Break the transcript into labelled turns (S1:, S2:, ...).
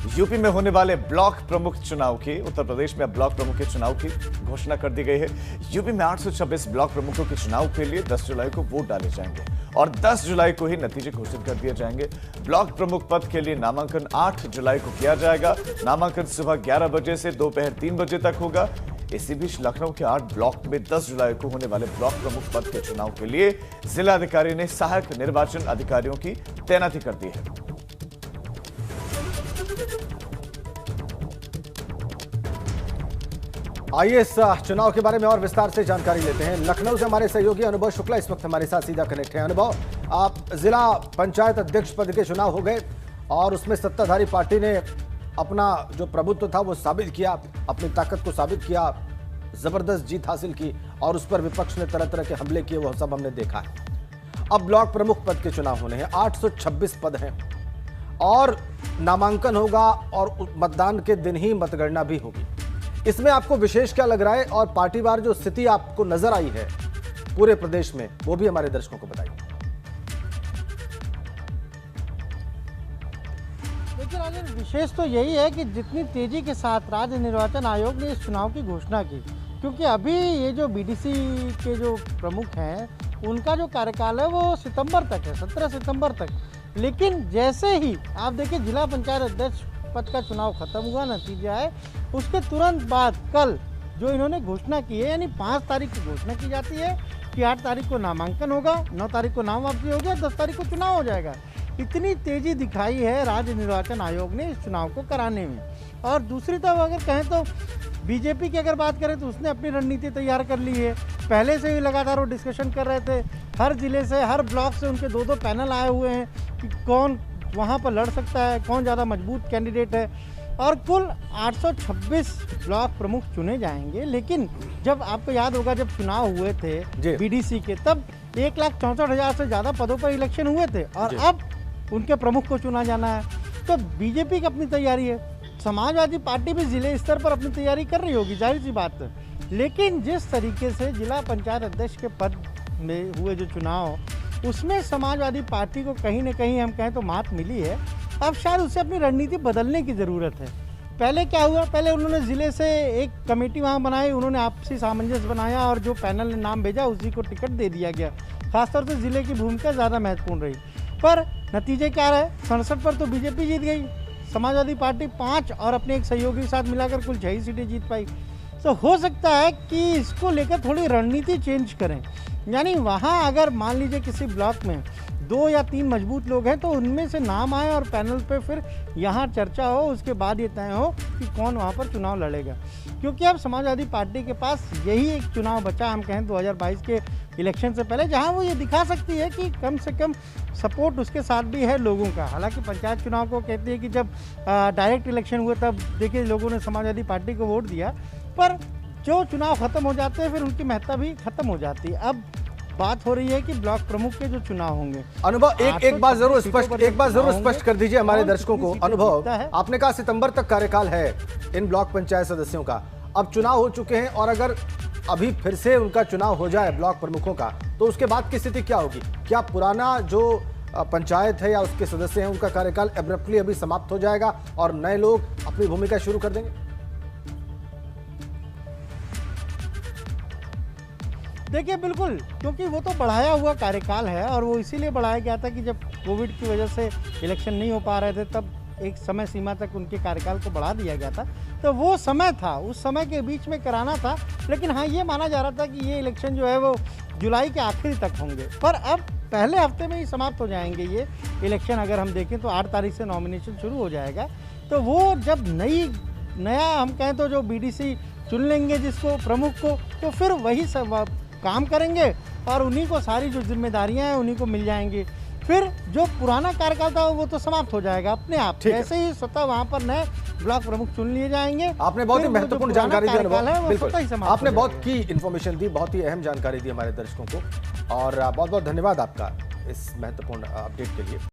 S1: UP में होने वाले ब्लॉक प्रमुख चुनाव की, उत्तर प्रदेश में अब ब्लॉक प्रमुख के चुनाव की घोषणा कर दी गई है। यूपी में 826 ब्लॉक प्रमुखों के चुनाव के लिए 10 जुलाई को वोट डाले जाएंगे और 10 जुलाई को ही नतीजे घोषित कर दिए जाएंगे। ब्लॉक प्रमुख पद के लिए नामांकन 8 जुलाई को किया जाएगा। नामांकन सुबह 11 बजे से दोपहर 3 बजे तक होगा। इसी बीच लखनऊ के 8 ब्लॉक में 10 जुलाई को होने वाले ब्लॉक प्रमुख पद के चुनाव के लिए जिलाधिकारी ने सहायक निर्वाचन अधिकारियों की तैनाती कर दी है।
S2: आइए इस चुनाव के बारे में और विस्तार से जानकारी लेते हैं। लखनऊ से हमारे सहयोगी अनुभव शुक्ला इस वक्त हमारे साथ सीधा कनेक्ट है। अनुभव, आप जिला पंचायत अध्यक्ष पद के चुनाव हो गए और उसमें सत्ताधारी पार्टी ने अपना जो प्रभुत्व था वो साबित किया, अपनी ताकत को साबित किया, जबरदस्त जीत हासिल की और उस पर विपक्ष ने तरह तरह के हमले किए, वो सब हमने देखा है। अब ब्लॉक प्रमुख पद के चुनाव होने हैं, 826 पद हैं और नामांकन होगा और मतदान के दिन ही मतगणना भी होगी। इसमें आपको विशेष क्या लग रहा है और पार्टीवार जो स्थिति आपको नजर आई है पूरे प्रदेश में, वो भी हमारे दर्शकों को बताइए।
S3: देखिए राजन, विशेष तो यही है कि जितनी तेजी के साथ राज्य निर्वाचन आयोग ने इस चुनाव की घोषणा की, क्योंकि अभी ये जो बीडीसी के जो प्रमुख हैं उनका जो कार्यकाल है वो सितंबर तक है, 17 सितंबर तक। लेकिन जैसे ही आप देखिए जिला पंचायत अध्यक्ष पद का चुनाव खत्म हुआ, नतीजा है, उसके तुरंत बाद कल जो इन्होंने घोषणा की है, यानी 5 तारीख को घोषणा की जाती है कि 8 तारीख को नामांकन होगा, 9 तारीख को नाम वापसी होगी, 10 तारीख को चुनाव हो जाएगा। इतनी तेजी दिखाई है राज्य निर्वाचन आयोग ने इस चुनाव को कराने में। और दूसरी तरफ अगर कहें तो बीजेपी की अगर बात करें तो उसने अपनी रणनीति तैयार कर ली है। पहले से ही लगातार वो डिस्कशन कर रहे थे, हर जिले से, हर ब्लॉक से उनके 2-2 पैनल आए हुए हैं कि कौन वहाँ पर लड़ सकता है, कौन ज़्यादा मजबूत कैंडिडेट है। और कुल 826 ब्लॉक प्रमुख चुने जाएंगे। लेकिन जब आपको याद होगा जब चुनाव हुए थे बीडीसी के, तब 1,64,000 से ज़्यादा पदों पर इलेक्शन हुए थे और अब उनके प्रमुख को चुना जाना है। तो बीजेपी की अपनी तैयारी है, समाजवादी पार्टी भी जिले स्तर पर अपनी तैयारी कर रही होगी, जाहिर सी बात है। लेकिन जिस तरीके से जिला पंचायत अध्यक्ष के पद में हुए जो चुनाव, उसमें समाजवादी पार्टी को कहीं ना कहीं हम कहें तो मात मिली है। अब शायद उसे अपनी रणनीति बदलने की ज़रूरत है। पहले क्या हुआ, पहले उन्होंने ज़िले से एक कमेटी वहाँ बनाई, उन्होंने आपसी सामंजस्य बनाया और जो पैनल ने नाम भेजा उसी को टिकट दे दिया गया। खासतौर से ज़िले की भूमिका ज़्यादा महत्वपूर्ण रही। पर नतीजे क्या रहे, 67 पर तो बीजेपी जीत गई, समाजवादी पार्टी 5 और अपने एक सहयोगी के साथ मिलाकर कुल 6 सीटें जीत पाई। तो हो सकता है कि इसको लेकर थोड़ी रणनीति चेंज करें, यानी वहाँ अगर मान लीजिए किसी ब्लॉक में 2 या 3 मजबूत लोग हैं तो उनमें से नाम आए और पैनल पे फिर यहाँ चर्चा हो, उसके बाद ये तय हो कि कौन वहाँ पर चुनाव लड़ेगा। क्योंकि अब समाजवादी पार्टी के पास यही एक चुनाव बचा, हम कहें 2022 के इलेक्शन से पहले, जहाँ वो ये दिखा सकती है कि कम से कम सपोर्ट उसके साथ भी है लोगों का। हालांकि पंचायत चुनाव को कहते हैं कि जब डायरेक्ट इलेक्शन हुए तब देखिए लोगों ने समाजवादी पार्टी को वोट दिया, पर जो चुनाव खत्म हो जाते हैं फिर उनकी महत्ता भी खत्म हो जाती है। अब बात हो रही है कि ब्लॉक प्रमुख के जो चुनाव होंगे।
S2: अनुभव, एक बात जरूर स्पष्ट कर दीजिए हमारे दर्शकों को। अनुभव, आपने कहा सितंबर तक कार्यकाल है इन ब्लॉक पंचायत सदस्यों का, अब चुनाव हो चुके हैं और अगर अभी फिर से उनका चुनाव हो जाए ब्लॉक प्रमुखों का, तो उसके बाद की स्थिति क्या होगी? क्या पुराना जो पंचायत है या उसके सदस्य हैं उनका कार्यकाल एब्रप्टली अभी समाप्त हो जाएगा और नए लोग अपनी भूमिका शुरू कर देंगे?
S3: देखिए बिल्कुल, क्योंकि वो तो बढ़ाया हुआ कार्यकाल है और वो इसीलिए बढ़ाया गया था कि जब कोविड की वजह से इलेक्शन नहीं हो पा रहे थे तब एक समय सीमा तक उनके कार्यकाल को बढ़ा दिया गया था। तो वो समय था, उस समय के बीच में कराना था। लेकिन हाँ, ये माना जा रहा था कि ये इलेक्शन जो है वो जुलाई के आखिरी तक होंगे, पर अब पहले हफ्ते में ही समाप्त हो जाएंगे ये इलेक्शन। अगर हम देखें तो 8 तारीख से नॉमिनेशन शुरू हो जाएगा। तो वो जब नया हम कहें तो जो बीडीसी चुन लेंगे जिसको प्रमुख को, तो फिर वही सब काम करेंगे और उन्हीं को सारी जो जिम्मेदारियां हैं उन्हीं को मिल जाएंगी। फिर जो पुराना कार्यकाल था वो तो समाप्त हो जाएगा अपने आप, जैसे ही स्वतः वहां पर नए ब्लॉक प्रमुख चुन लिए जाएंगे।
S2: आपने बहुत ही महत्वपूर्ण जानकारी दी, आपने बहुत की इन्फॉर्मेशन दी, बहुत ही अहम जानकारी दी हमारे दर्शकों को और बहुत बहुत धन्यवाद आपका इस महत्वपूर्ण अपडेट के लिए।